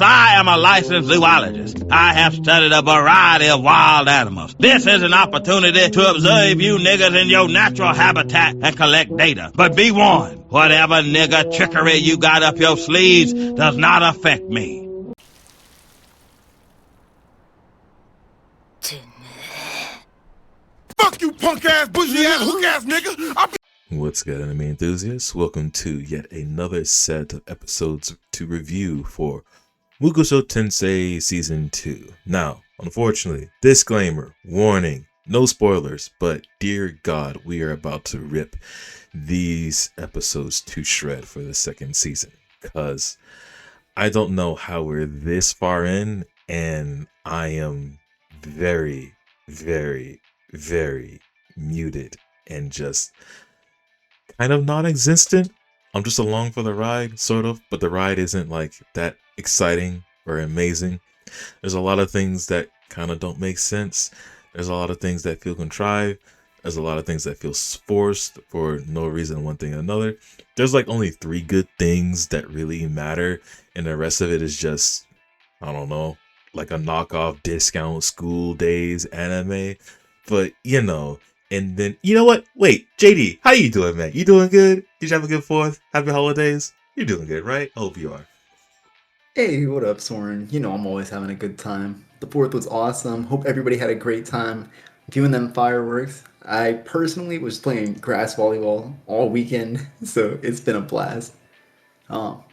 I am a licensed zoologist. I have studied a variety of wild animals. This is an opportunity to observe you niggas in your natural habitat and collect data. But be warned, whatever nigga trickery you got up your sleeves does not affect me. Fuck you, punk ass, bougie ass, hook ass nigga. What's good, anime enthusiasts? Welcome to yet another set of episodes to review for Mushoku Tensei Season 2. Now, unfortunately, disclaimer, warning, no spoilers, but dear God, we are about to rip these episodes to shred for the second season. Because I don't know how we're this far in, and I am very, very, very muted and just kind of non-existent. I'm just along for the ride, sort of, but the ride isn't like that exciting or amazing. There's a lot of things that kind of don't make sense. There's a lot of things that feel contrived. There's a lot of things that feel forced for no reason, one thing or another. There's like only 3 good things that really matter, and the rest of it is just, I don't know, like a knockoff discount school days anime. But you know, and then, you know what? Wait, JD, how you doing, man? You doing good? Did you have a good 4th? Happy holidays? You're doing good, right? I hope you are. Hey, what up, Soren? You know I'm always having a good time. The 4th was awesome. Hope everybody had a great time viewing them fireworks. I personally was playing grass volleyball all weekend, so it's been a blast. I'm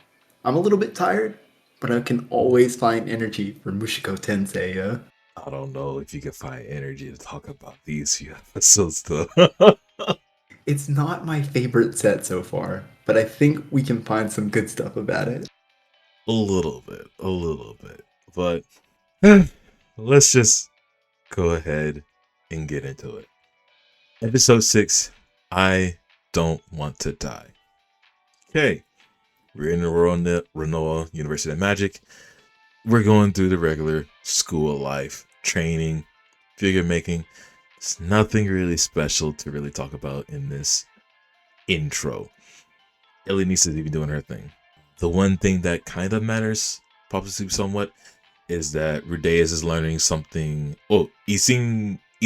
a little bit tired, but I can always find energy for Mushoku Tensei. I don't know if you can find energy to talk about these few episodes, though. It's not my favorite set so far, but I think we can find some good stuff about it. A little bit. But let's just go ahead and get into it. Episode 6, I Don't Want to Die. Okay, we're in the Renoa University of Magic. We're going through the regular school life, training, figure making. It's nothing really special to really talk about in this intro. Elenice is even doing her thing. The one thing that kind of matters, possibly somewhat, is that Rudeus is learning something. Oh, he's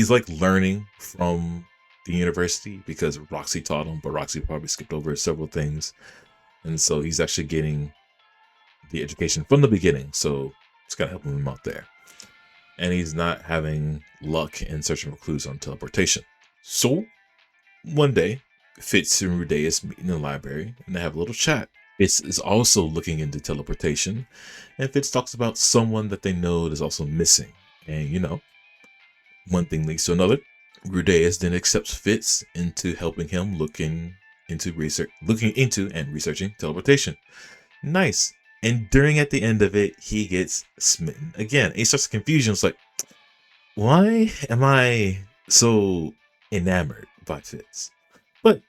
like learning from the university because Roxy taught him, but Roxy probably skipped over several things. And so he's actually getting the education from the beginning, so it's gotta help him out there. And he's not having luck in searching for clues on teleportation. So one day, Fitz and Rudeus meet in the library and they have a little chat. Fitz is also looking into teleportation, and Fitz talks about someone that they know is also missing. And you know, one thing leads to another. Rudeus then accepts Fitz into helping him looking into and researching teleportation. Nice. And at the end of it, he gets smitten again. He starts confusion. It's like, why am I so enamored by Fitz? But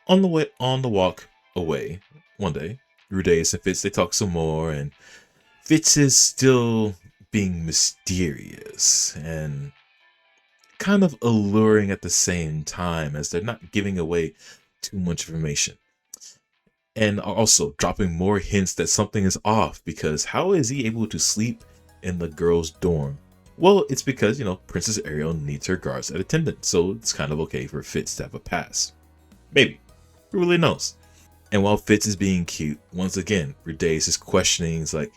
on the walk away, one day, Rudeus and Fitz, they talk some more, and Fitz is still being mysterious and kind of alluring at the same time, as they're not giving away too much information. And also dropping more hints that something is off, because how is he able to sleep in the girls' dorm? Well, it's because, you know, Princess Ariel needs her guards at attendance, so it's kind of okay for Fitz to have a pass. Maybe. Who really knows? And while Fitz is being cute, once again, Rudeus is questioning. He's like,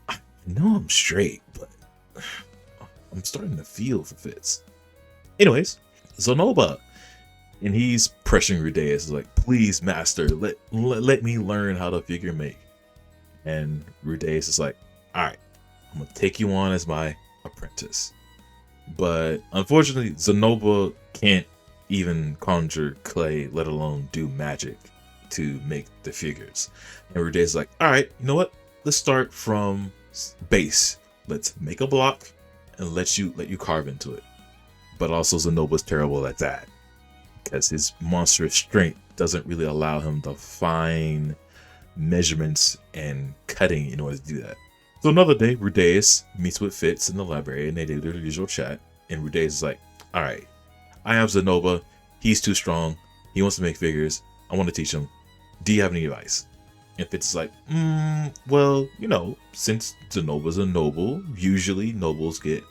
I know I'm straight, but I'm starting to feel for Fitz. Anyways, Zonoba. And he's pressuring Rudeus, like, please, master, let me learn how to figure make. And Rudeus is like, alright, I'm gonna take you on as my apprentice. But unfortunately, Zonoba can't even conjure clay, let alone do magic to make the figures. And Rudeus is like, alright, you know what? Let's start from base. Let's make a block and let you carve into it. But also Zonoba's terrible at that, because his monstrous strength doesn't really allow him to find measurements and cutting in order to do that. So another day, Rudeus meets with Fitz in the library and they do their usual chat. And Rudeus is like, alright, I have Zonoba. He's too strong. He wants to make figures. I want to teach him. Do you have any advice? And Fitz is like, well, since Zenoba's a noble, usually nobles get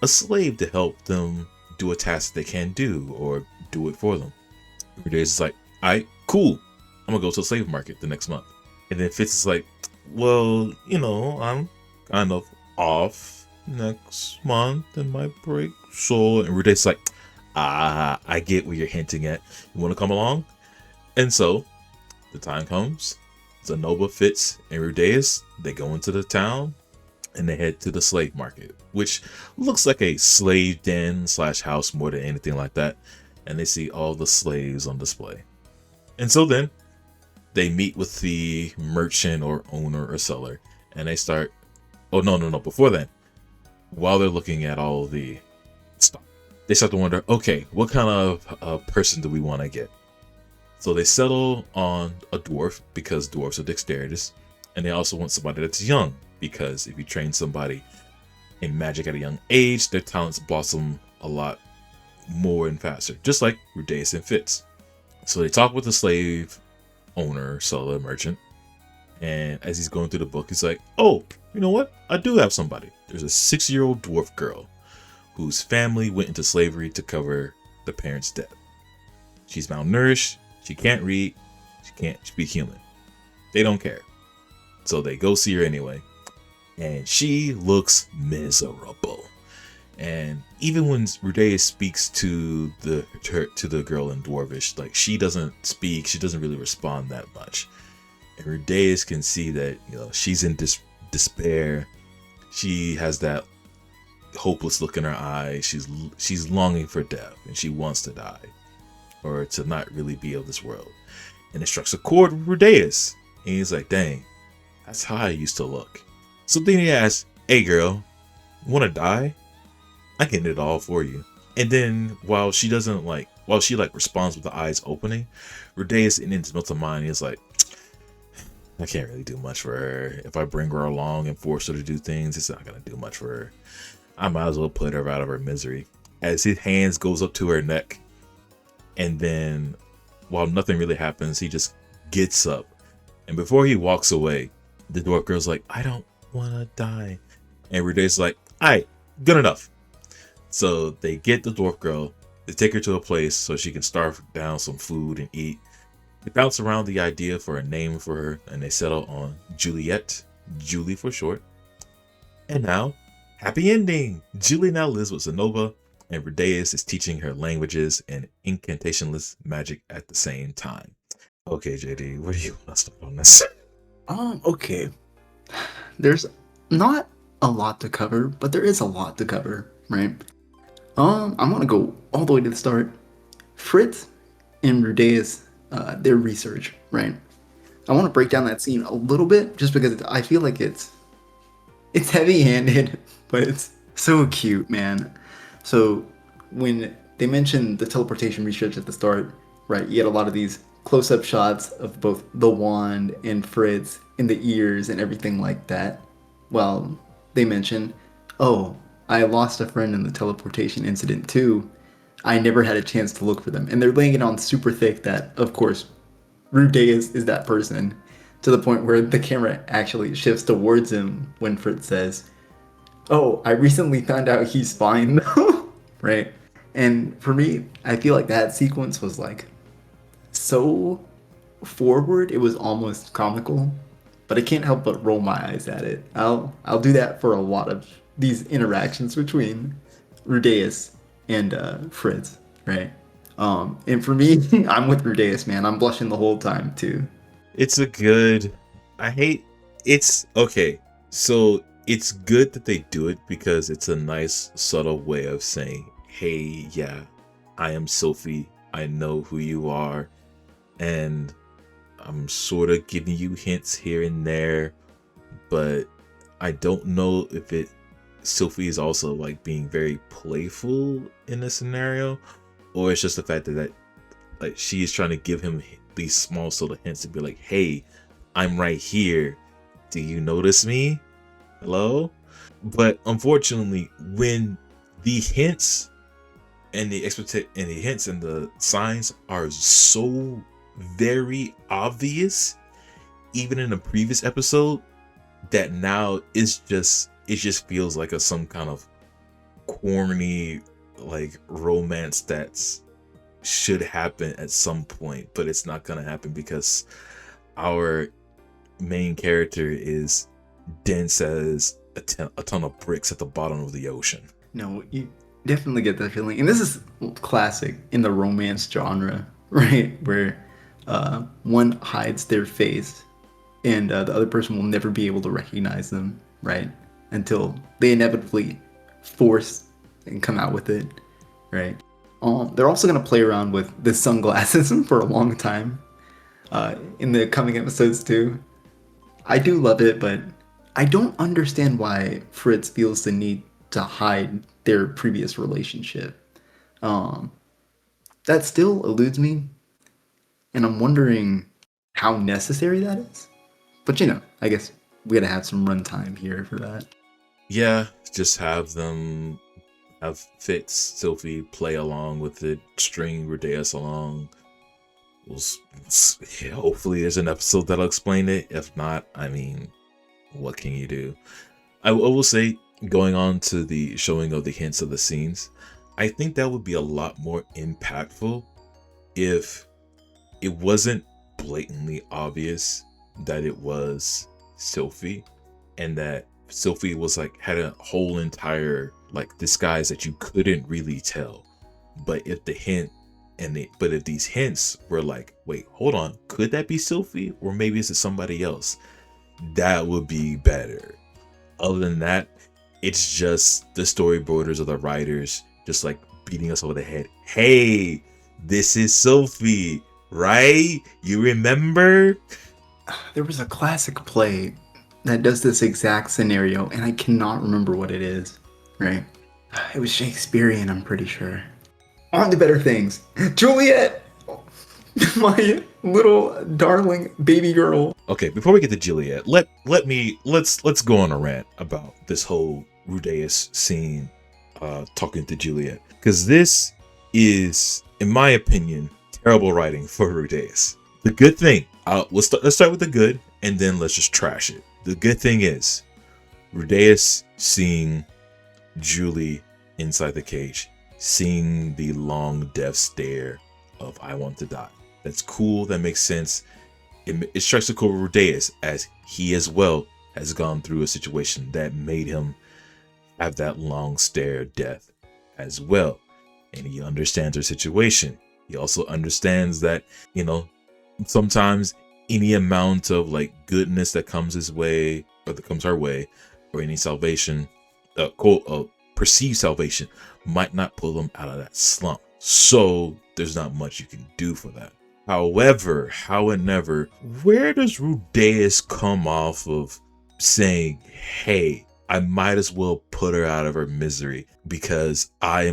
a slave to help them do a task they can't do or do it for them. Rudeus is like, alright, cool. I'm gonna go to the slave market the next month. And then Fitz is like, well, I'm kind of off next month in my break. So, and Rudeus is like, I get where you're hinting at. You want to come along? And so, the time comes. Zenoba, Fitz, and Rudeus, they go into the town and they head to the slave market, which looks like a slave den / house more than anything like that. And they see all the slaves on display. And so then they meet with the merchant or owner or seller, and they start. Oh, no. Before then, while they're looking at all the stuff, they start to wonder, okay, what kind of person do we want to get? So they settle on a dwarf because dwarves are dexterous, and they also want somebody that's young because if you train somebody in magic at a young age, their talents blossom a lot more and faster, just like Rudeus and Fitz. So they talk with the slave owner, seller, merchant, and as he's going through the book, he's like, oh, you know what? I do have somebody. There's a 6-year-old dwarf girl whose family went into slavery to cover the parents' death. She's malnourished, she can't read, she can't speak human. They don't care. So they go see her anyway, and she looks miserable. And even when Rudeus speaks to the girl in Dwarvish, like she doesn't speak, she doesn't really respond that much. And Rudeus can see that she's in despair. She has that hopeless look in her eyes. She's longing for death, and she wants to die, or to not really be of this world. And it strikes a chord with Rudeus, and he's like, "Dang, that's how I used to look." So then he asks, "Hey, girl, you want to die? I can do it all for you." And then while she responds with the eyes opening, Rudeus in his mental mind is like, I can't really do much for her. If I bring her along and force her to do things, it's not gonna do much for her. I might as well put her out of her misery. As his hands goes up to her neck, and then while nothing really happens, he just gets up. And before he walks away, the dwarf girl's like, I don't wanna die. And Rudeus is like, alright, good enough. So they get the dwarf girl, they take her to a place so she can starve down some food and eat. They bounce around the idea for a name for her, and they settle on Juliet, Julie for short. And now, happy ending! Julie now lives with Zenoba, and Rudeus is teaching her languages and incantationless magic at the same time. Okay, JD, what do you want to start on this? Okay. There's not a lot to cover, but there is a lot to cover, right? I'm gonna go all the way to the start. Fritz and Rudeus, their research, right? I want to break down that scene a little bit, just because I feel like it's heavy-handed, but it's so cute, man. So when they mentioned the teleportation research at the start, right? You get a lot of these close-up shots of both the wand and Fritz in the ears and everything like that. Well, they mention, oh, I lost a friend in the teleportation incident too. I never had a chance to look for them. And they're laying it on super thick that, of course, Rudeus is that person, to the point where the camera actually shifts towards him when Fritz says, oh, I recently found out he's fine though. Right? And for me, I feel like that sequence was like so forward, it was almost comical. But I can't help but roll my eyes at it. I'll do that for a lot of these interactions between Rudeus and Fritz, right? And for me, I'm with Rudeus, man. I'm blushing the whole time too. It's okay. So it's good that they do it because it's a nice, subtle way of saying, hey, yeah, I am Sophie. I know who you are. And I'm sort of giving you hints here and there, but I don't know if Sophie is also like being very playful in this scenario, or it's just the fact that like she is trying to give him these small sort of hints to be like, hey, I'm right here. Do you notice me? Hello? But unfortunately, when the hints and the hints and the signs are so very obvious, even in a previous episode, that now it just feels like some kind of corny like romance that's should happen at some point, but it's not gonna happen because our main character is dense as a ton of bricks at the bottom of the ocean. No, you definitely get that feeling. And this is classic in the romance genre, right? Where one hides their face and the other person will never be able to recognize them, right? Until they inevitably force and come out with it, right? They're also going to play around with the sunglasses for a long time in the coming episodes too. I do love it, but I don't understand why Fritz feels the need to hide their previous relationship. That still eludes me, and I'm wondering how necessary that is. But I guess we gotta have some runtime here for that. Yeah, just have Fitz, Sylphie play along with it, string Rudeus along. Hopefully there's an episode that'll explain it. If not, I mean, what can you do? I will say, going on to the showing of the hints of the scenes, I think that would be a lot more impactful if it wasn't blatantly obvious that it was Sylphie, and that Sylphie was like had a whole entire like disguise that you couldn't really tell. But if the hint but if these hints were like, wait, hold on, could that be Sylphie, or maybe is it somebody else? That would be better. Other than that, it's just the storyboarders or the writers just like beating us over the head. Hey, this is Sylphie, right? You remember? There was a classic play that does this exact scenario, and I cannot remember what it is, right? It was Shakespearean, I'm pretty sure. On to better things. Juliet! My little darling baby girl. Okay, before we get to Juliet, let's go on a rant about this whole Rudeus scene talking to Juliet, because this is, in my opinion, terrible writing for Rudeus. The good thing, let's start with the good, and then let's just trash it. The good thing is Rudeus seeing Julie inside the cage, seeing the long death stare of "I want to die." That's cool. That makes sense. It strikes a chord with Rudeus, as he as well has gone through a situation that made him have that long stare of death as well, and he understands her situation. He also understands that sometimes any amount of like goodness that comes his way, or that comes our way, or any salvation, perceived salvation, might not pull them out of that slump. So there's not much you can do for that. However, where does Rudeus come off of saying, hey, I might as well put her out of her misery because I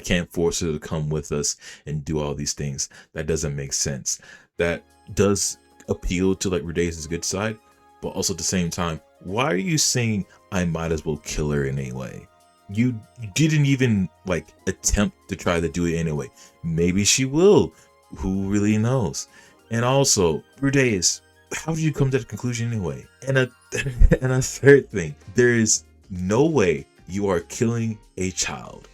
can't force her to come with us and do all these things? That doesn't make sense. That does appeal to like Rudeus' good side, but also at the same time, why are you saying I might as well kill her anyway? You didn't even like attempt to try to do it anyway. Maybe she will. Who really knows? And also, Rudeus, how did you come to that conclusion anyway? And a third thing, there is no way you are killing a child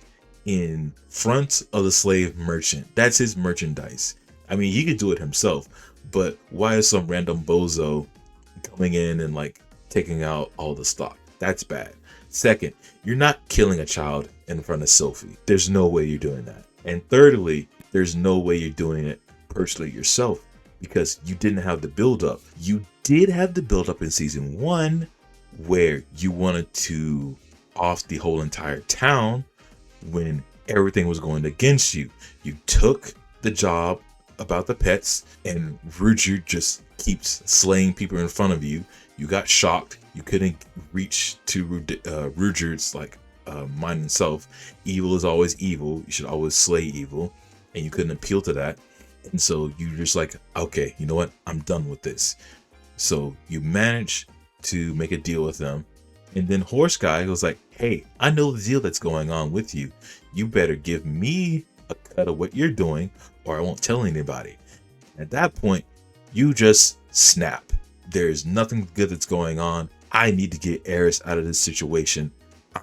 in front of the slave merchant. That's his merchandise. I mean, he could do it himself, but why is some random bozo coming in and like taking out all the stock? That's bad. Second, you're not killing a child in front of Sylphie. There's no way you're doing that. And thirdly, there's no way you're doing it personally yourself, because you didn't have the build up. You did have the build up in season 1 where you wanted to off the whole entire town when everything was going against you. You took the job about the pets, and Ruger just keeps slaying people in front of you. You got shocked. You couldn't reach to Ruger's like mind and self. Evil is always evil. You should always slay evil, and you couldn't appeal to that. And so you just like, okay, you know what? I'm done with this. So you manage to make a deal with them. And then Horse Guy was like, hey, I know the deal that's going on with you. You better give me a cut of what you're doing, or I won't tell anybody. At that point, you just snap. There's nothing good that's going on. I need to get Eris out of this situation.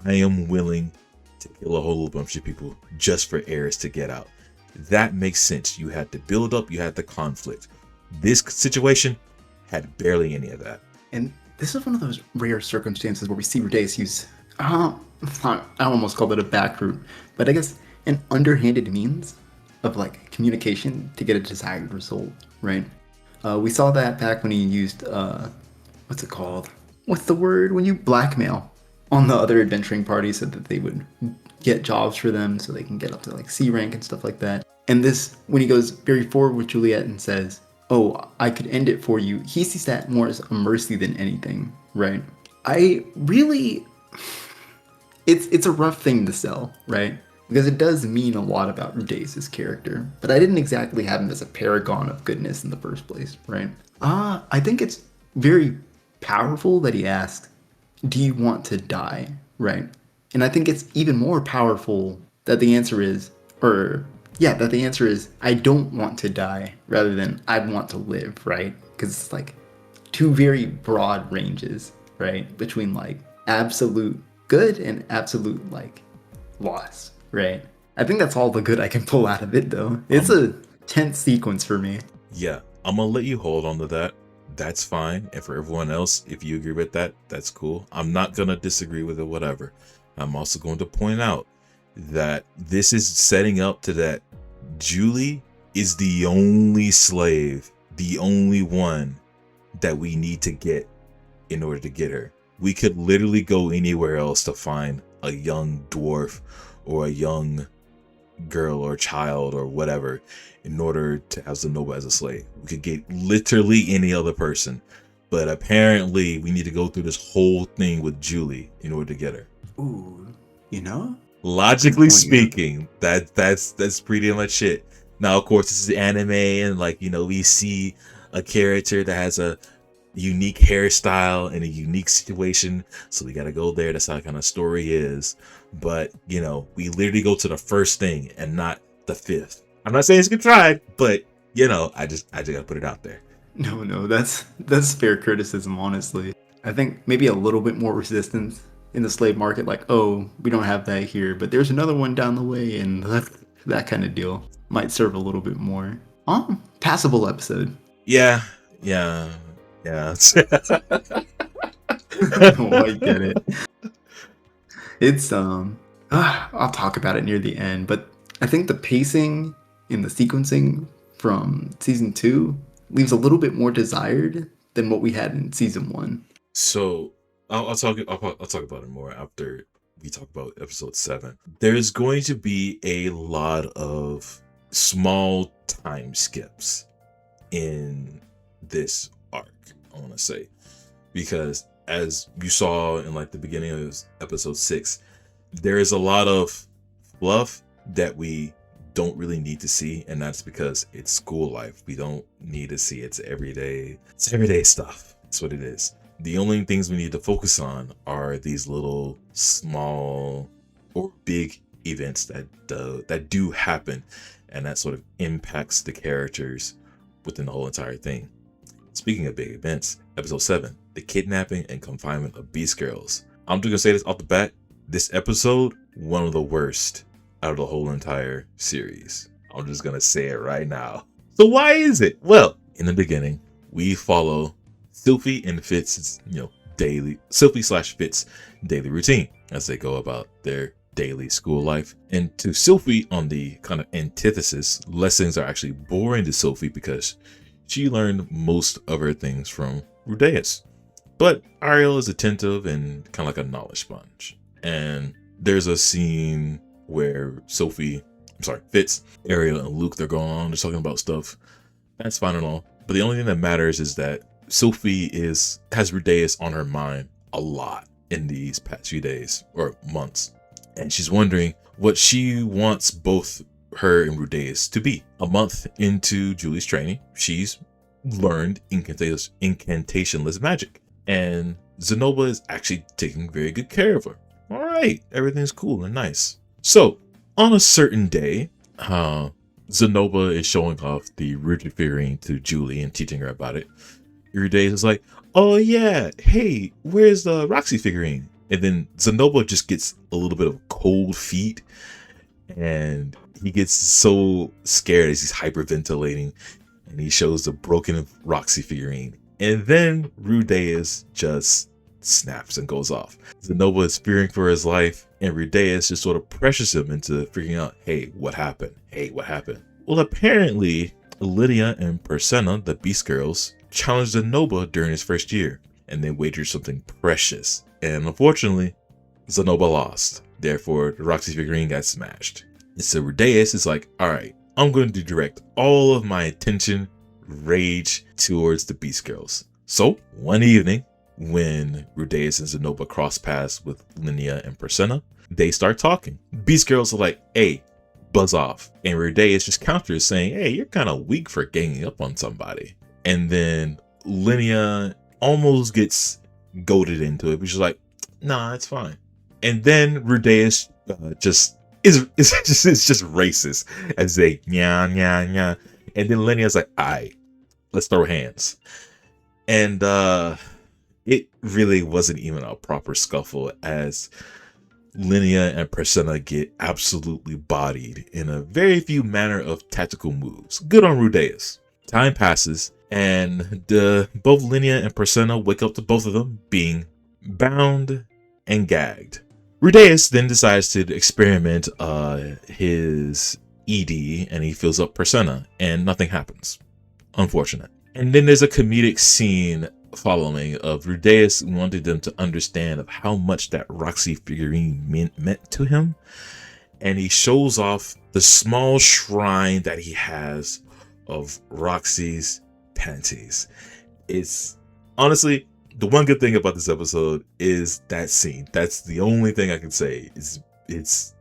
I am willing to kill a whole bunch of people just for Eris to get out. That makes sense. You had the build up, you had the conflict. This situation had barely any of that. And this is one of those rare circumstances where we see Rudeus use, I almost called it a back route, but I guess an underhanded means of like communication to get a desired result, right? We saw that back when he used, what's it called? What's the word? When you blackmail on the other adventuring party so that they would get jobs for them so they can get up to like C rank and stuff like that. And this, when he goes very forward with Juliet and says, oh, I could end it for you, he sees that more as a mercy than anything, right? I really, it's a rough thing to sell, right? Because it does mean a lot about Rudeus' character, but I didn't exactly have him as a paragon of goodness in the first place, right? I think it's very powerful that he asked, do you want to die, right? And I think it's even more powerful that the answer is, I don't want to die, rather than I want to live, right? Because it's like two very broad ranges, right? Between like absolute good and absolute like loss, right? I think that's all the good I can pull out of it, though. It's a tense sequence for me. Yeah, I'm gonna let you hold on to that. That's fine. And for everyone else, if you agree with that, that's cool. I'm not gonna disagree with it, whatever. I'm also going to point out that this is setting up to that Julie is the only slave, the only one that we need to get in order to get her. We could literally go anywhere else to find a young dwarf or a young girl or child or whatever in order to have Zenoba as a slave. We could get literally any other person, but apparently we need to go through this whole thing with Julie in order to get her. Ooh, you know? Logically speaking, that's pretty much it. Now, of course, this is anime, and like, you know, we see a character that has a unique hairstyle in a unique situation, so we gotta go there. That's how kind of story is. But you know, we literally go to the first thing and not the fifth. I'm not saying it's contrived, but you know, I just gotta put it out there. No, that's fair criticism, honestly. I think maybe a little bit more resistance in the slave market, like, oh, we don't have that here, but there's another one down the way, and that kind of deal might serve a little bit more. Passable episode. Yeah. Oh, I get it. It's I'll talk about it near the end, but I think the pacing and the sequencing from season 2 leaves a little bit more desired than what we had in season 1. So I'll talk about it more after we talk about episode 7. There's going to be a lot of small time skips in this arc, I want to say, because as you saw in like the beginning of episode 6, there is a lot of fluff that we don't really need to see, and that's because it's school life. We don't need to see it's everyday stuff. That's what it is. The only things we need to focus on are these little small or big events that do happen, and that sort of impacts the characters within the whole entire thing. Speaking of big events, episode 7, the kidnapping and confinement of Beast Girls. I'm just gonna say this off the bat. This episode, one of the worst out of the whole entire series. I'm just gonna say it right now. So why is it? Well, in the beginning, we follow Sylphie and Fitz's, Sylphie/Fitz daily routine as they go about their daily school life. And to Sylphie, on the kind of antithesis, lessons are actually boring to Sylphie because she learned most of her things from Rudeus. But Ariel is attentive and kind of like a knowledge sponge. And there's a scene where Fitz, Ariel, and Luke, they're going on, they're talking about stuff. That's fine and all. But the only thing that matters is that Sylphie has Rudeus on her mind a lot in these past few days or months. And she's wondering what she wants both her and Rudeus to be. A month into Julie's training, she's learned incantationless magic. And Zenoba is actually taking very good care of her. All right, everything's cool and nice. So, on a certain day, Zenoba is showing off the rigid figurine to Julie and teaching her about it. Rudeus is like, oh yeah, hey, where's the Roxy figurine? And then Zenoba just gets a little bit of cold feet, and he gets so scared as he's hyperventilating, and he shows the broken Roxy figurine. And then Rudeus just snaps and goes off. Zenoba is fearing for his life, and Rudeus just sort of pressures him into figuring out, hey, what happened? Hey, what happened? Well, apparently, Lydia and Persena, the Beast Girls, challenged Zenoba during his first year, and they wagered something precious. And unfortunately, Zenoba lost. Therefore, the Roxy figurine got smashed. And so Rudeus is like, alright, I'm going to direct all of my attention, rage towards the Beast Girls. So, one evening, when Rudeus and Zenoba cross paths with Linnea and Persena, they start talking. Beast Girls are like, hey, buzz off. And Rudeus just counters saying, hey, you're kind of weak for ganging up on somebody. And then Linnea almost gets goaded into it, but she's like, nah, it's fine. And then Rudeus just is just racist as they nya nya nya. And then Linnea's like, alright, let's throw hands. And it really wasn't even a proper scuffle, as Linnea and Persena get absolutely bodied in a very few manner of tactical moves. Good on Rudeus. Time passes, and both Linnea and Persena wake up to both of them being bound and gagged. Rudeus then decides to experiment his ED, and he fills up Persena, and nothing happens. Unfortunate. And then there's a comedic scene following of Rudeus wanting them to understand of how much that Roxy figurine meant to him, and he shows off the small shrine that he has of Roxy's panties. It's honestly, the one good thing about this episode is that scene. That's the only thing I can say. It's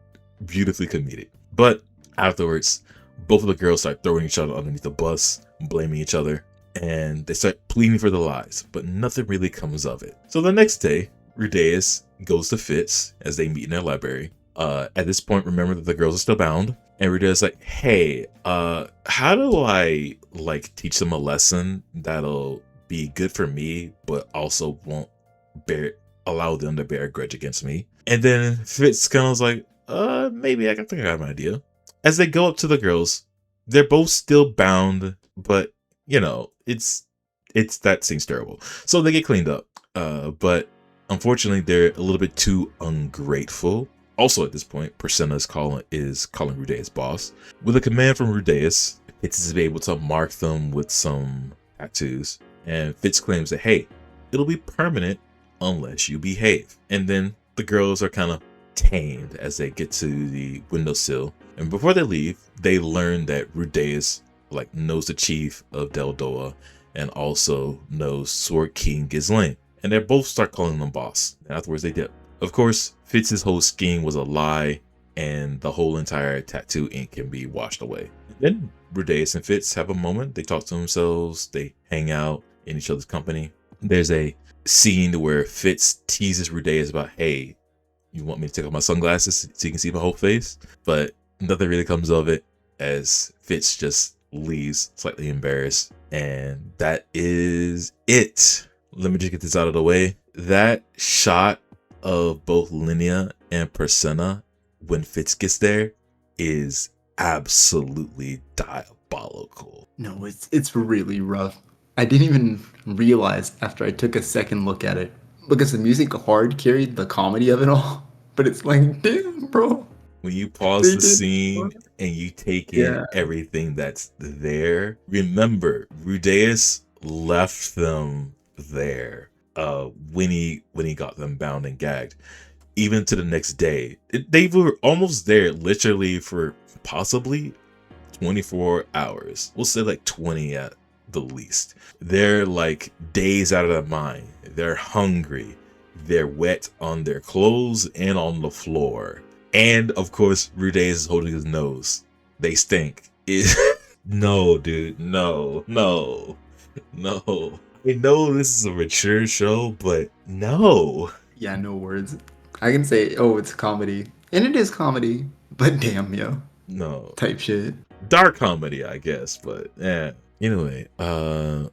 beautifully comedic. But afterwards, both of the girls start throwing each other underneath the bus, blaming each other, and they start pleading for their lives, but nothing really comes of it. So the next day, Rudeus goes to Fitz as they meet in their library. At this point, remember that the girls are still bound, and Rudeus is like, hey, how do I teach them a lesson that'll be good for me, but also won't allow them to bear a grudge against me? And then Fitz kind of was like, maybe I think I have an idea. As they go up to the girls, they're both still bound, but you know, it's that seems terrible. So they get cleaned up. But unfortunately, they're a little bit too ungrateful. Also, at this point, Persena is calling Rudeus boss. With a command from Rudeus, Fitz is able to mark them with some tattoos. And Fitz claims that, hey, it'll be permanent unless you behave. And then the girls are kind of tamed as they get to the windowsill. And before they leave, they learn that Rudeus knows the chief of Deldoa and also knows Sword King Ghislaine. And they both start calling them boss. And afterwards they dip. Of course, Fitz's whole scheme was a lie, and the whole entire tattoo ink can be washed away. Then Rudeus and Fitz have a moment. They talk to themselves. They hang out in each other's company. There's a scene where Fitz teases Rudeus about, hey, you want me to take off my sunglasses so you can see my whole face? But nothing really comes of it, as Fitz just leaves slightly embarrassed. And that is it. Let me just get this out of the way. That shot of both Linnea and Persena when Fitz gets there is absolutely diabolical. No, it's really rough. I didn't even realize after I took a second look at it, because the music hard carried the comedy of it all. But it's like, damn, bro. When you pause the scene and you take in everything that's there, remember, Rudeus left them there when he got them bound and gagged. Even to the next day, they were almost there literally for possibly 24 hours. We'll say 20 at the least. They're days out of their mind. They're hungry. They're wet on their clothes and on the floor. And of course, Rudeus is holding his nose. They stink. No, dude. No. I know this is a mature show, but no. Yeah, no words. I can say, oh, it's comedy. And it is comedy. But damn, yo. No. Type shit. Dark comedy, I guess. But yeah. Anyway, oh,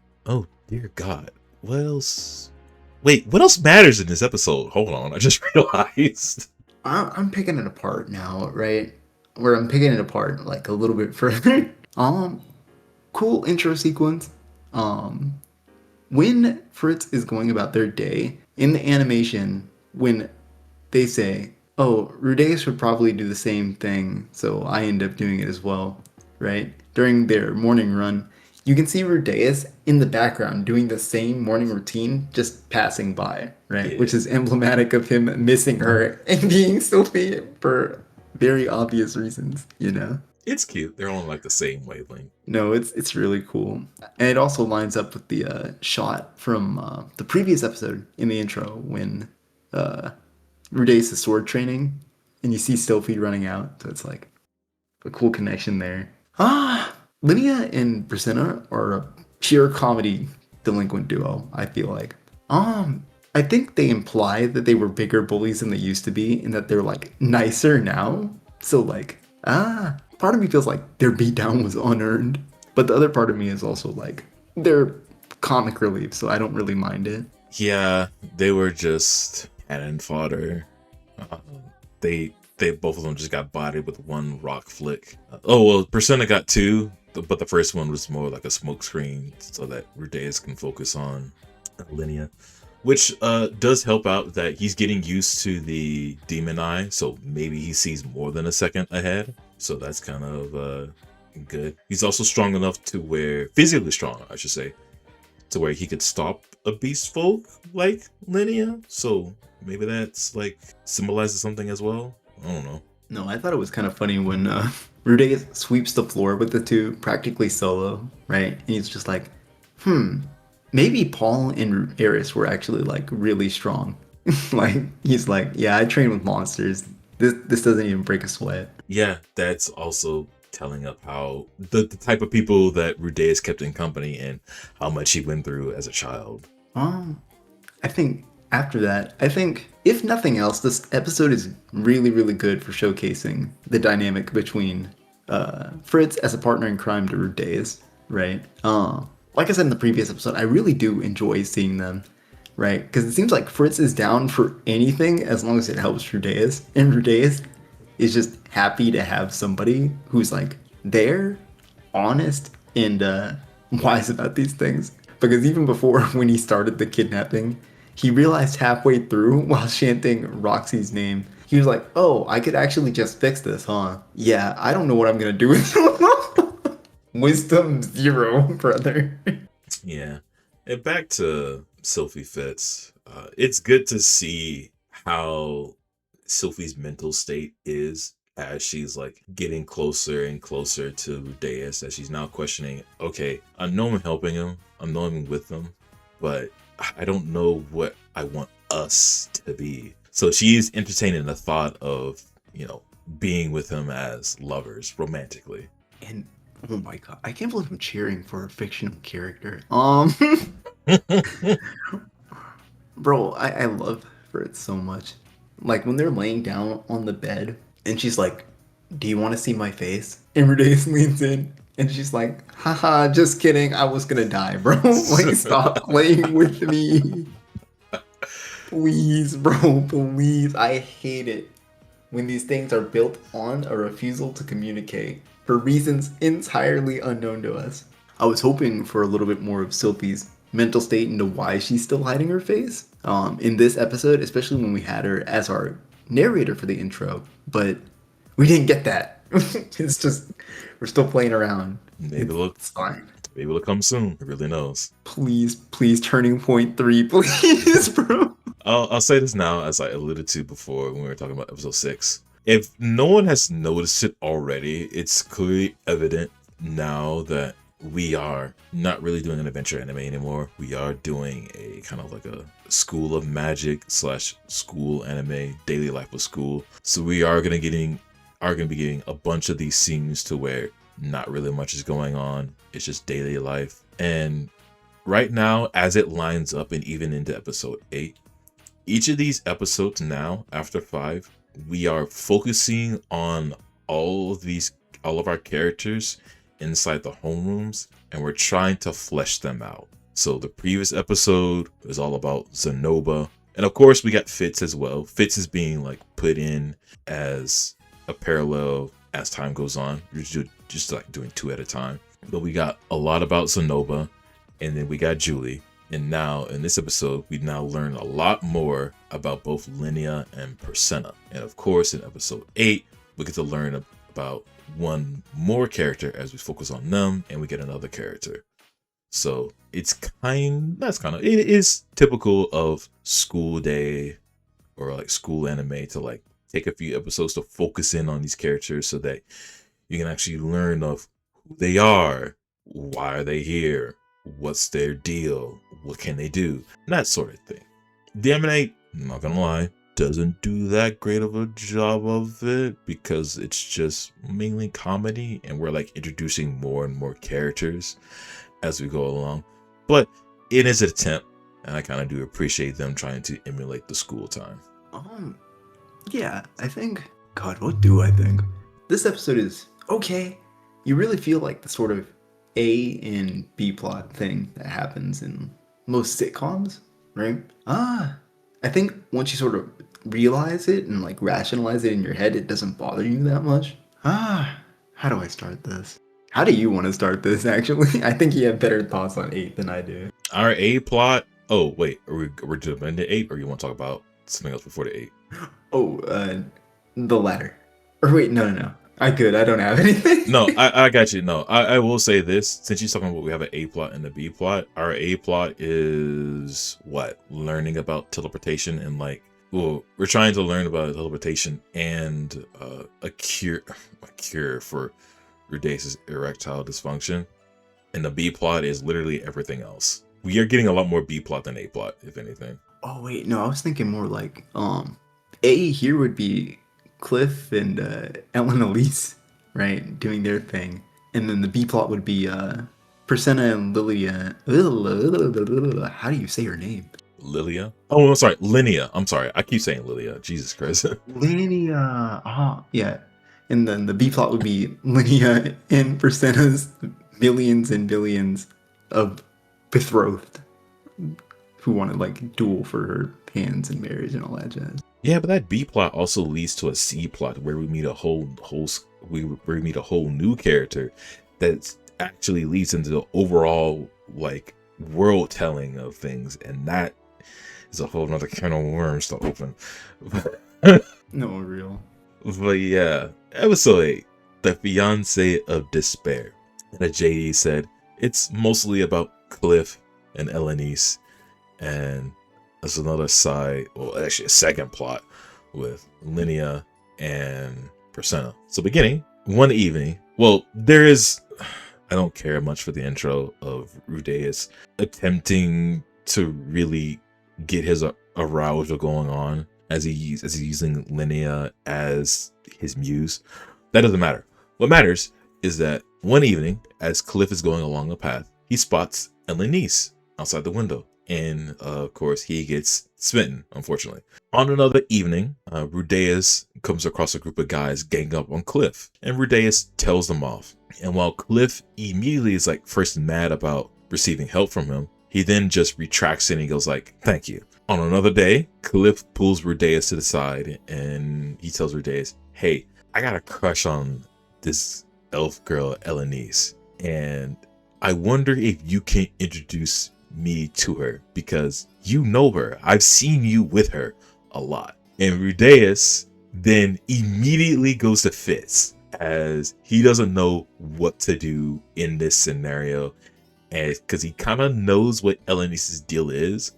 Dear God, what else? Wait, what else matters in this episode? Hold on, I just realized. I'm picking it apart now, right? Where I'm picking it apart like a little bit further. Cool intro sequence. Um, when Fritz is going about their day in the animation, when they say, "Oh, Rudeus would probably do the same thing," so I end up doing it as well, right? During their morning run, you can see Rudeus in the background doing the same morning routine, just passing by, right? Yeah. Which is emblematic of him missing her and being Sophie for very obvious reasons, you know? It's cute. They're on like the same wavelength. No, it's really cool, and it also lines up with the shot from the previous episode in the intro when Rudeus is sword training, and you see Sophie running out. So it's like a cool connection there. Linnea and Priscilla are a pure comedy delinquent duo. I feel like. I think they imply that they were bigger bullies than they used to be, and that they're like nicer now. So like, part of me feels like their beatdown was unearned, but the other part of me is also like they're comic relief, so I don't really mind it. Yeah, they were just cannon fodder. They both of them just got bodied with one rock flick. Oh well, Persona got two, but the first one was more like a smoke screen so that Rudeus can focus on Linnea, which does help out that he's getting used to the demon eye, so maybe he sees more than a second ahead. So that's kind of good. He's also strong enough to where, physically strong, I should say, to where he could stop a beast folk like Linnea. So maybe that's like symbolizes something as well. I don't know. No, I thought it was kind of funny when Rudeus sweeps the floor with the two practically solo, right? And he's just like, maybe Paul and Eris were actually like really strong. Like he's like, yeah, I train with monsters. This doesn't even break a sweat. Yeah, that's also telling up how the type of people that Rudeus kept in company and how much he went through as a child. I think after that, if nothing else, this episode is really, really good for showcasing the dynamic between Fritz as a partner in crime to Rudeus, right? Like I said in the previous episode, I really do enjoy seeing them, right? Because it seems like Fritz is down for anything as long as it helps Rudeus, and Rudeus is just happy to have somebody who's like there, honest, and wise about these things. Because even before when he started the kidnapping, he realized halfway through while chanting Roxy's name, he was like, "Oh, I could actually just fix this, huh? Yeah, I don't know what I'm gonna do with it." Wisdom 0, brother. Yeah. And back to Sophie Fitz. It's good to see how Sophie's mental state is as she's like getting closer and closer to Rudeus, as she's now questioning, okay, I know I'm helping him, I know I'm with him, but I don't know what I want us to be. So she's entertaining the thought of, being with him as lovers romantically. And oh my god, I can't believe I'm cheering for a fictional character. Bro, I love Fritz so much. Like when they're laying down on the bed and she's like, "Do you want to see my face?" And Rudeus leans in and she's like, "Haha, just kidding. I was gonna die, bro. Like stop playing with me. Please, bro, please." I hate it when these things are built on a refusal to communicate for reasons entirely unknown to us. I was hoping for a little bit more of Sophie's mental state into why she's still hiding her face in this episode, especially when we had her as our narrator for the intro, but we didn't get that. It's just, we're still playing around. Maybe It's fine. Maybe it'll come soon. Who really knows? Please, Turning Point 3, please, bro. I'll say this now, as I alluded to before when we were talking about episode 6. If no one has noticed it already, it's clearly evident now that we are not really doing an adventure anime anymore. We are doing a kind of like a school of magic / school anime, daily life of school. So we are gonna be getting a bunch of these scenes to where not really much is going on. It's just daily life. And right now, as it lines up and even into episode 8, each of these episodes now, after 5, we are focusing on all of our characters inside the homerooms, and we're trying to flesh them out. So the previous episode was all about Zenoba. And of course, we got Fitz as well. Fitz is being like put in as a parallel as time goes on. You're just like doing 2 at a time. But we got a lot about Zenoba, and then we got Julie. And now in this episode, we now learn a lot more about both Linnea and Persena. And of course, in episode 8, we get to learn about one more character as we focus on them, and we get another character. So it is typical of school day or like school anime to like take a few episodes to focus in on these characters so that you can actually learn of who they are, why are they here, what's their deal, what can they do, that sort of thing. The anime, I'm not gonna lie, doesn't do that great of a job of it because it's just mainly comedy and we're like introducing more and more characters as we go along. But it is an attempt, and I kind of do appreciate them trying to emulate the school time. Yeah, I think, God, what do I think? This episode is okay. You really feel like the sort of A and B plot thing that happens in most sitcoms, right? I think once you sort of realize it and like rationalize it in your head, it doesn't bother you that much. How do I start this? How do you want to start this, actually? I think you have better thoughts on 8 than I do. Our A plot... Oh, wait. We're jumping into 8, or you want to talk about something else before the 8? The latter. Or wait, no. I don't have anything. No, I got you. No, I will say this. Since you're talking about we have an A plot and a B plot, our A plot is what? Learning about teleportation and like... Well, we're trying to learn about teleportation and a cure for Rudeus' erectile dysfunction. And the B plot is literally everything else. We are getting a lot more B plot than A plot, if anything. Oh wait, no, I was thinking more like A here would be Cliff and Ellen Elise, right, doing their thing, and then the B plot would be Persena and Lilia. How do you say her name? Lilia? Oh, I'm sorry, Linnea. I'm sorry, I keep saying Lilia. Jesus Christ. Linnea. Yeah. And then the B plot would be Linnea and Persena's millions and billions of betrothed who want to like duel for her hands in marriage and all that jazz. Yeah, but that B plot also leads to a C plot where we meet a whole new character that actually leads into the overall like world telling of things, and that is a whole nother can of worms to open. No, real. But yeah, episode 8, The Fiancé of Despair. And a JD said, it's mostly about Cliff and Elenice, and there's another side, well actually a second plot with Linnea and Persena. So beginning, one evening, well I don't care much for the intro of Rudeus attempting to really get his arousal going on as he's using Linnea as his muse. That doesn't matter. What matters is that one evening, as Cliff is going along the path, he spots Elenice outside the window. And of course, he gets smitten, unfortunately. On another evening, Rudeus comes across a group of guys gang up on Cliff, and Rudeus tells them off. And while Cliff immediately is like first mad about receiving help from him, he then just retracts it and he goes like, thank you. On another day, Cliff pulls Rudeus to the side and he tells Rudeus, hey, I got a crush on this elf girl, Elenice, and I wonder if you can introduce me to her because you know her. I've seen you with her a lot. And Rudeus then immediately goes to Fitz as he doesn't know what to do in this scenario, and because he kind of knows what Elenice's deal is,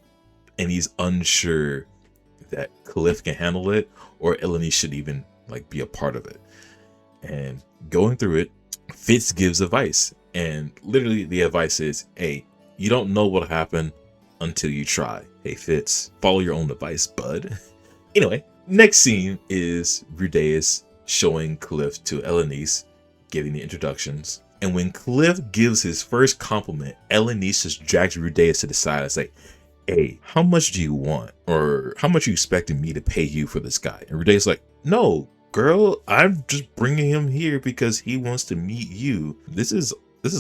and he's unsure that Cliff can handle it or Elenice should even like be a part of it. And going through it, Fitz gives advice, and literally the advice is, hey, you don't know what'll happen until you try. Hey Fitz, follow your own advice, bud. Anyway, next scene is Rudeus showing Cliff to Elenice, giving the introductions. And when Cliff gives his first compliment, Elenice just drags Rudeus to the side and say, hey, how much do you want? Or how much are you expecting me to pay you for this guy? And Rudeus is like, no, girl, I'm just bringing him here because he wants to meet you. This is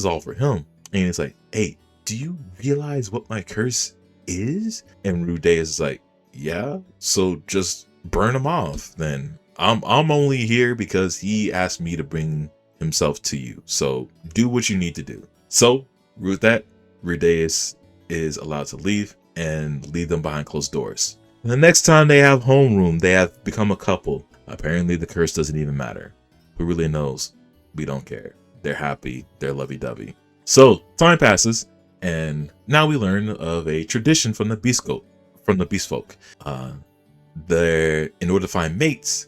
all for him. And it's like, hey, do you realize what my curse is? And Rude is like, yeah, so just burn him off then. I'm only here because he asked me to bring himself to you. So do what you need to do. So with that, Rudeus is allowed to leave and leave them behind closed doors. And the next time they have homeroom, they have become a couple. Apparently the curse doesn't even matter. Who really knows? We don't care. They're happy. They're lovey-dovey. So time passes, and now we learn of a tradition from the beast folk. In order to find mates,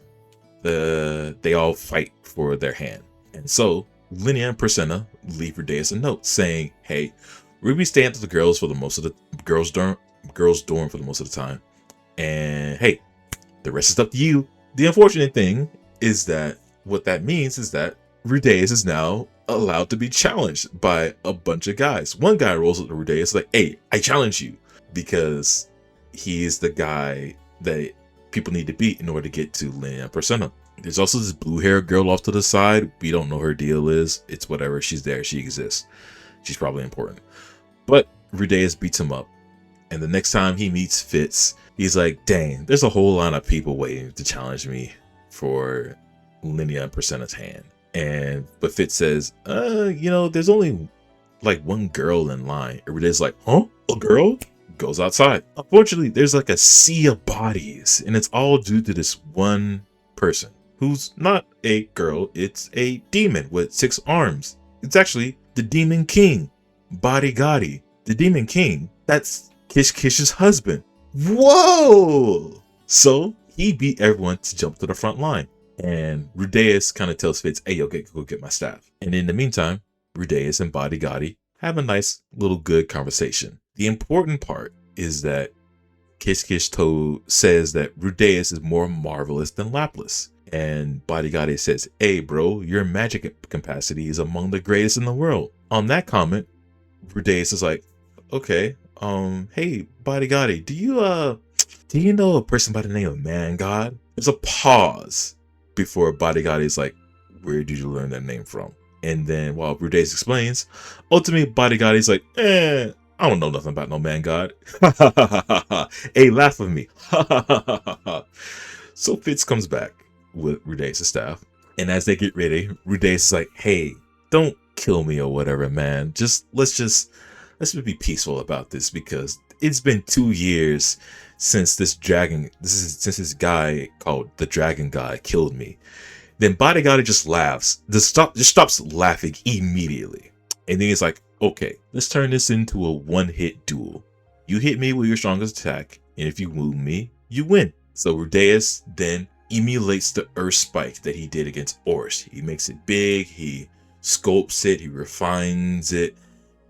they all fight for their hand. And so Linnea and Presena leave Rudeus a note saying, hey, we'll be staying at the girls for the most of the girls dorm for the most of the time. And hey, the rest is up to you. The unfortunate thing is that what that means is that Rudeus is now allowed to be challenged by a bunch of guys. One guy rolls up to Rudeus like, hey, I challenge you, because he's the guy that people need to beat in order to get to Linnea Persona. There's also this blue-haired girl off to the side. We don't know her deal is. It's whatever. She's there. She exists. She's probably important. But Rudeus beats him up. And the next time he meets Fitz, he's like, dang, there's a whole lot of people waiting to challenge me for Linnea and Persena's hand. But Fitz says, there's only like one girl in line. And Rudeus is like, huh? A girl? Goes outside. Unfortunately, there's like a sea of bodies, and it's all due to this one person who's not a girl. It's a demon with 6 arms. It's actually the Demon King, Body Gotti. The Demon King, that's Kish Kish's husband. Whoa! So he beat everyone to jump to the front line. And Rudeus kind of tells Fitz, hey, okay, go get my staff. And in the meantime, Rudeus and Body Gotti have a nice little good conversation. The important part is that Kish Kish says that Rudeus is more marvelous than Lapis. And Body Gotti says, hey bro, your magic capacity is among the greatest in the world. On that comment, Rudeus is like, okay, hey Body Gotti, do you know a person by the name of Man God? There's a pause before Body Gotti is like, where did you learn that name from? And then while Rudeus explains, ultimately Body Gotti is like, I don't know nothing about no Man God. Hey, laugh at me. So Fitz comes back with Rudeus' staff. And as they get ready, Rudeus is like, hey, don't kill me or whatever, man. Let's be peaceful about this, because it's been 2 years since this guy called the Dragon God killed me. Then Body Gotti just laughs. Just stops laughing immediately. And then he's like, okay, let's turn this into a one-hit duel. You hit me with your strongest attack, and if you wound me, you win. So Rudeus then emulates the Earth Spike that he did against Ors. He makes it big, he sculpts it, he refines it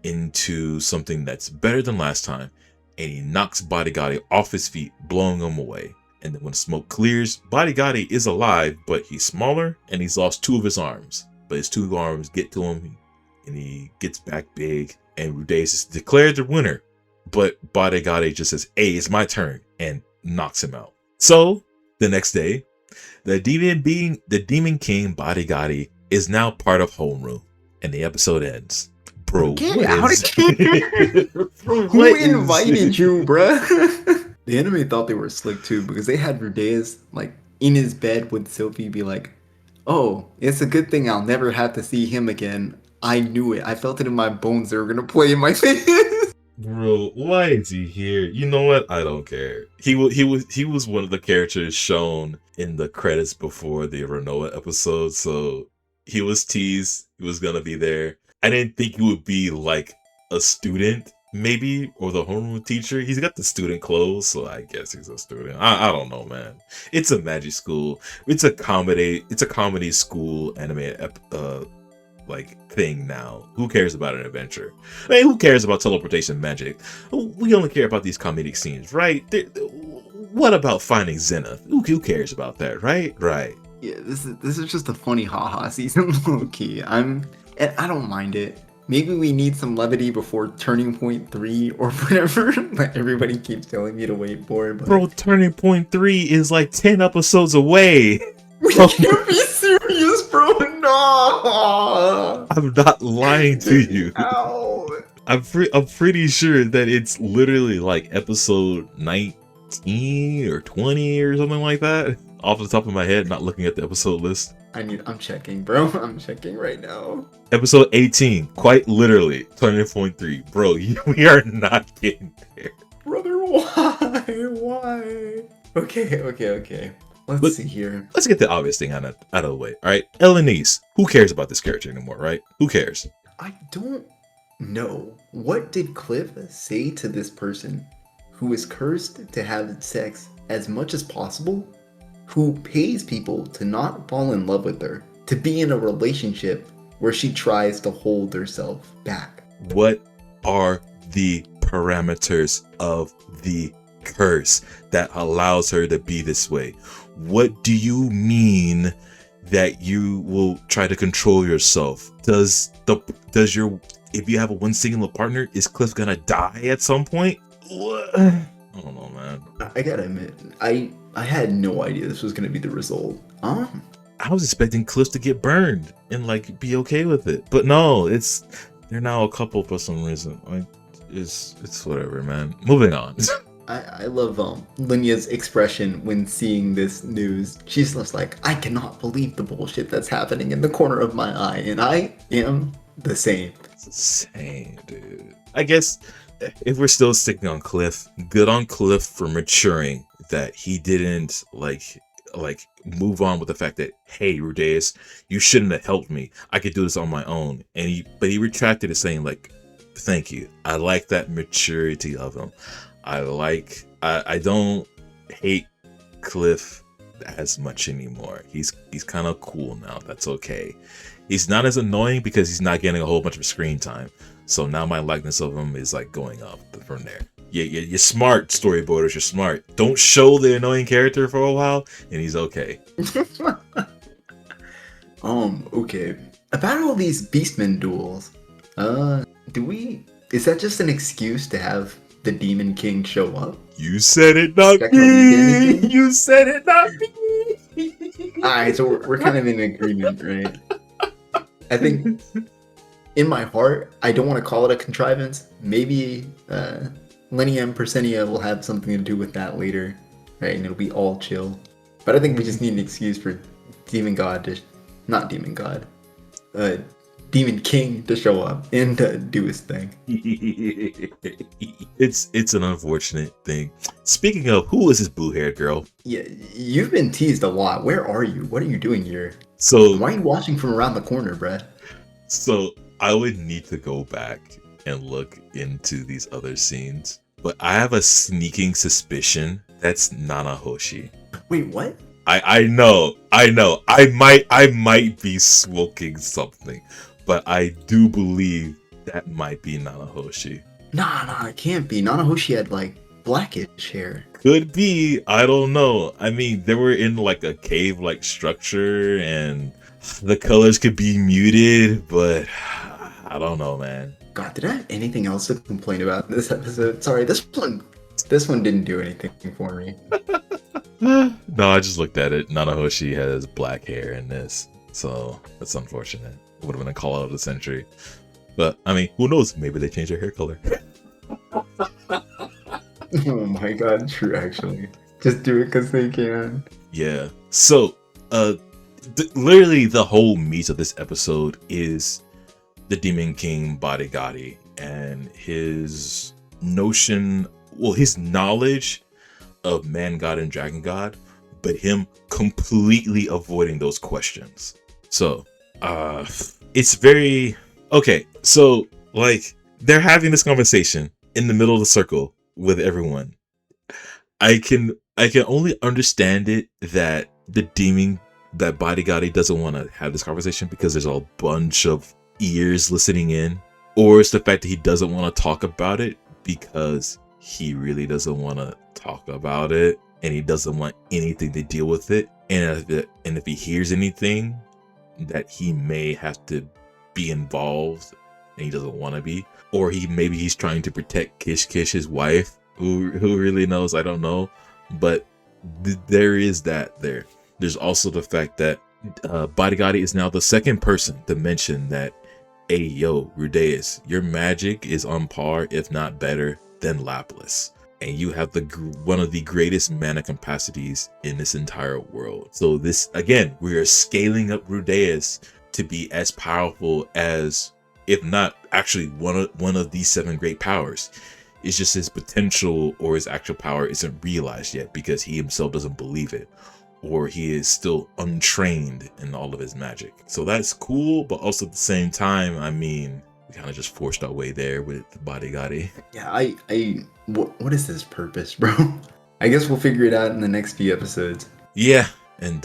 into something that's better than last time, and he knocks Body Gotti off his feet, blowing him away. And then when the smoke clears, Body Gotti is alive, but he's smaller, and he's lost 2 of his arms. But his 2 arms get to him, and he gets back big, and Rudeus is declared the winner. But Body Gotti just says, hey, it's my turn, and knocks him out. So, the next day, the Demon King Body Gotti is now part of Homeroom, and the episode ends. Bro, Who invited you, bruh? The anime thought they were slick too, because they had Rudeus like in his bed with Sylvie be like, oh, it's a good thing I'll never have to see him again. I knew it. I felt it in my bones they were gonna play in my face. Bro, why is he here? You know what? I don't care. He was one of the characters shown in the credits before the Renoa episode, so he was teased. He was gonna be there. I didn't think he would be like a student, maybe, or the homeroom teacher. He's got the student clothes, so I guess he's a student. I don't know, man. It's a magic school. It's a comedy school anime like thing now. Who cares about an adventure? I mean, who cares about teleportation magic? We only care about these comedic scenes, right? What about finding Zenith? Who cares about that, right? Right. Yeah, this is just a funny haha season, low key. And I don't mind it. Maybe we need some levity before Turning Point 3 or whatever that everybody keeps telling me to wait for. But... Bro, Turning Point 3 is like 10 episodes away. We can't be serious, bro. No. I'm not lying to you. Ow. I'm pretty sure that it's literally like episode 19 or 20 or something like that. Off the top of my head, not looking at the episode list. I'm checking, bro. I'm checking right now. Episode 18, quite literally 20.3. Bro, we are not getting there. Brother, why? Why? Okay. Let's see here. Let's get the obvious thing out of the way. All right, Elenise. Who cares about this character anymore, right? Who cares? I don't know. What did Cliff say to this person who is cursed to have sex as much as possible, who pays people to not fall in love with her, to be in a relationship where she tries to hold herself back? What are the parameters of the curse that allows her to be this way? What do you mean that you will try to control yourself? If you have a one singular partner, is Cliff gonna die at some point? What? I don't know, man. I gotta admit, I had no idea this was gonna be the result. I was expecting Cliff to get burned and like be okay with it, but no, they're now a couple for some reason. Like, it's whatever, man. Moving on. I love Linya's expression when seeing this news. She's just like, I cannot believe the bullshit that's happening in the corner of my eye, and I am the same. It's the same, dude. I guess if we're still sticking on Cliff, good on Cliff for maturing, that he didn't like move on with the fact that, hey, Rudeus, you shouldn't have helped me. I could do this on my own. And he retracted it, saying like, thank you. I like that maturity of him. I don't hate Cliff as much anymore. He's kind of cool now. That's okay. He's not as annoying because he's not getting a whole bunch of screen time. So now my likeness of him is like going up from there. You're smart, storyboarders. You're smart. Don't show the annoying character for a while, and he's okay. Okay. About all these Beastmen duels, is that just an excuse to have the Demon King show up? You said it, not me. You said it, not me. Alright, so we're kind of in agreement, right? I think in my heart, I don't want to call it a contrivance. Maybe Linnea and Persenia will have something to do with that later, right? And it'll be all chill. But I think we just need an excuse for Demon King to show up and do his thing. It's an unfortunate thing. Speaking of, who is this blue-haired girl? Yeah, you've been teased a lot. Where are you? What are you doing here? So why are you watching from around the corner, Brad? So I would need to go back and look into these other scenes, but I have a sneaking suspicion that's Nanahoshi. Wait, what? I know. I might be smoking something, but I do believe that might be Nanahoshi. Nah, it can't be. Nanahoshi had like blackish hair. Could be. I don't know. I mean, they were in like a cave-like structure, and the colors could be muted, but I don't know, man. God, did I have anything else to complain about in this episode? Sorry, this one didn't do anything for me. No, I just looked at it. Nanahoshi has black hair in this, so that's unfortunate. It would have been a call out of the century. But, I mean, who knows? Maybe they changed their hair color. Oh my god, true, actually. Just do it because they can. Yeah. So, literally the whole meat of this episode is the Demon King Bodyguardi and his knowledge of man god and dragon god, but him completely avoiding those questions. So, it's very... Okay, so, like, they're having this conversation in the middle of the circle with everyone. I can only understand it that that Bodyguardi doesn't want to have this conversation because there's a bunch of ears listening in, or it's the fact that he doesn't want to talk about it because he really doesn't want to talk about it and he doesn't want anything to deal with it. And if he hears anything that he may have to be involved and he doesn't want to be, or maybe he's trying to protect Kish, his wife, who really knows, I don't know. But there is that there. There's also the fact that Bodyguardi is now the second person to mention that hey, yo, Rudeus, your magic is on par, if not better, than Lapis. And you have one of the greatest mana capacities in this entire world. So this, again, we are scaling up Rudeus to be as powerful as, if not actually one of these 7 great powers. It's just his potential or his actual power isn't realized yet because he himself doesn't believe it, or he is still untrained in all of his magic. So that's cool, but also at the same time, I mean, we kind of just forced our way there with the bodyguardy. Yeah, what is this purpose, bro? I guess we'll figure it out in the next few episodes. Yeah, and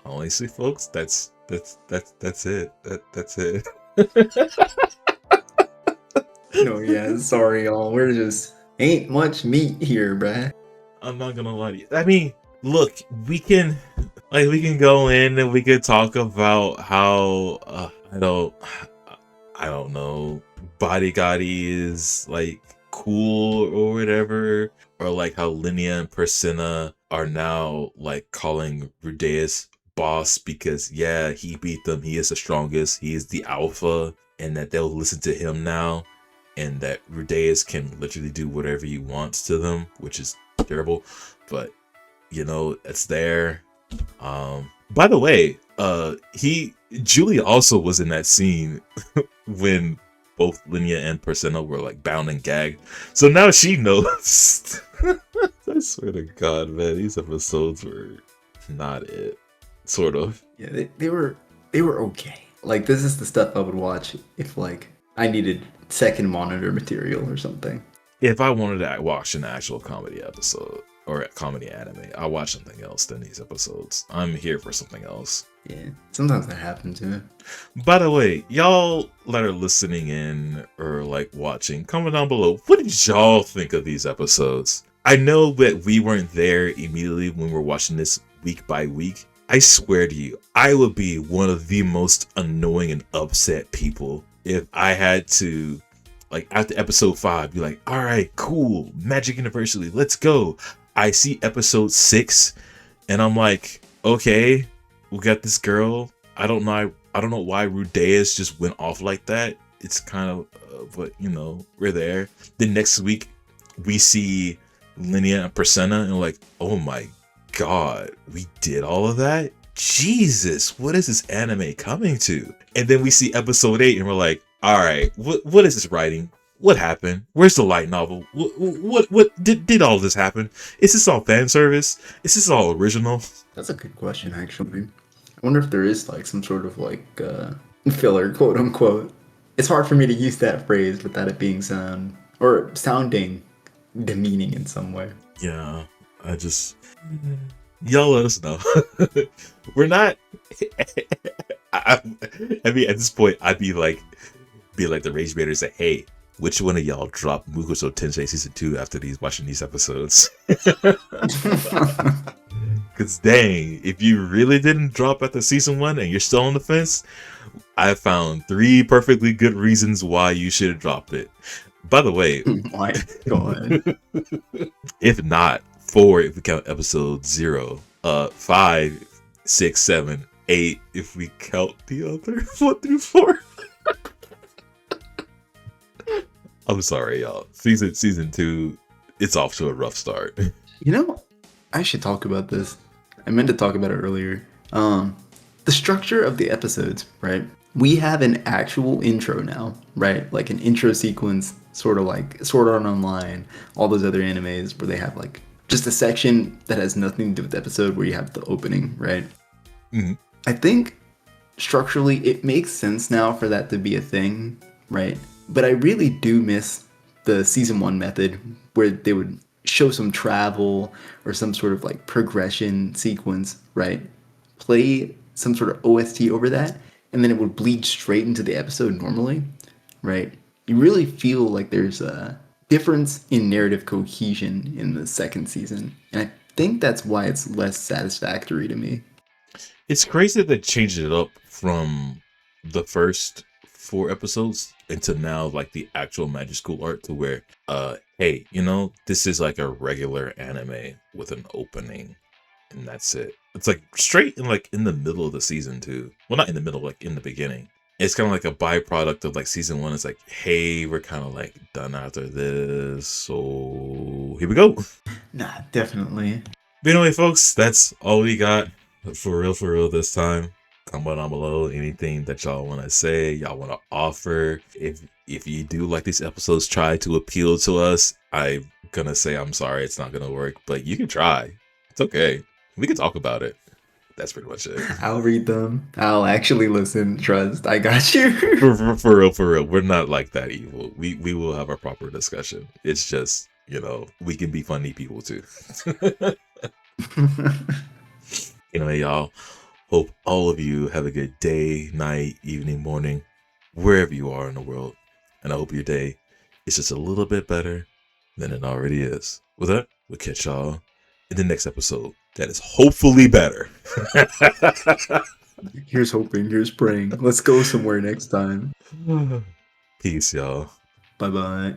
honestly, folks, that's it. That's it. No, yeah, sorry, y'all. We're just ain't much meat here, bruh. I'm not gonna lie to you. I mean, look, we can go in and we could talk about how I don't know, bodyguardy is like cool or whatever, or like how Linnea and Persona are now like calling Rudeus boss because yeah, he beat them, he is the strongest, he is the alpha, and that they'll listen to him now, and that Rudeus can literally do whatever he wants to them, which is terrible, but you know, it's there. By the way, Julie also was in that scene when both Linnea and Persona were like bound and gagged. So now she knows. I swear to God, man, these episodes were not it. Sort of. Yeah, they were okay. Like, this is the stuff I would watch if like I needed second monitor material or something. If I wanted to watch an actual comedy episode or a comedy anime, I'll watch something else than these episodes. I'm here for something else. Yeah, sometimes that happens to me. By the way, y'all that are listening in or like watching, comment down below. What did y'all think of these episodes? I know that we weren't there immediately when we were watching this week by week. I swear to you, I would be one of the most annoying and upset people if I had to, like, after episode 5, be like, all right, cool, Magic University, let's go. I see episode 6 and I'm like, okay, we got this girl. I don't know why Rudeus just went off like that. It's kind of, but you know, we're there. The next week we see Linnea and Persona and we're like, oh my God, we did all of that? Jesus, what is this anime coming to? And then we see episode 8 and we're like, all right, what is this writing? What happened? Where's the light novel? What did all this happen? Is this all fan service? Is this all original? That's a good question, actually. I wonder if there is like some sort of like filler, quote unquote. It's hard for me to use that phrase without it being sounding demeaning in some way. Yeah, y'all let us know. We're not. I mean, at this point, I'd be like the Rage Baiters, say, hey, which one of y'all dropped Mushoku Tensei season 2 after watching these episodes? Because dang, if you really didn't drop after season 1 and you're still on the fence, I found 3 perfectly good reasons why you should have dropped it. By the way, My God. if not 4, if we count episode 0, 5, 6, 7, 8, if we count the other 1 through 4. I'm sorry, y'all. Season 2, it's off to a rough start. You know, I should talk about this. I meant to talk about it earlier. The structure of the episodes, right? We have an actual intro now, right? Like an intro sequence, sort of like Sword Art Online, all those other animes where they have like just a section that has nothing to do with the episode where you have the opening, right? Mm-hmm. I think structurally it makes sense now for that to be a thing, right? But I really do miss the season 1 method where they would show some travel or some sort of like progression sequence, right? Play some sort of OST over that, and then it would bleed straight into the episode normally, right? You really feel like there's a difference in narrative cohesion in the second season. And I think that's why it's less satisfactory to me. It's crazy that they changed it up from the first 4 episodes into now like the actual Magic School art to where hey, you know, this is like a regular anime with an opening and that's it. It's like straight in like in the middle of the season too. Well, not in the middle, like in the beginning. it's kind of like a byproduct of like season one. It's like, hey, we're kind of like done after this, so here we go. Nah, definitely. But anyway, folks, that's all we got for real this time. Comment down below anything that y'all want to say, y'all want to offer. If you do like these episodes try to appeal to us, I'm gonna say I'm sorry, it's not gonna work, but you can try. It's okay. We can talk about it. That's pretty much it. I'll read them. I'll actually listen. Trust. I got you. For real. We're not like that evil. We will have a proper discussion. It's just, we can be funny people too. Anyway, y'all, hope all of you have a good day, night, evening, morning, wherever you are in the world. And I hope your day is just a little bit better than it already is. With that, we'll catch y'all in the next episode that is hopefully better. Here's hoping, here's praying. Let's go somewhere next time. Peace, y'all. Bye-bye.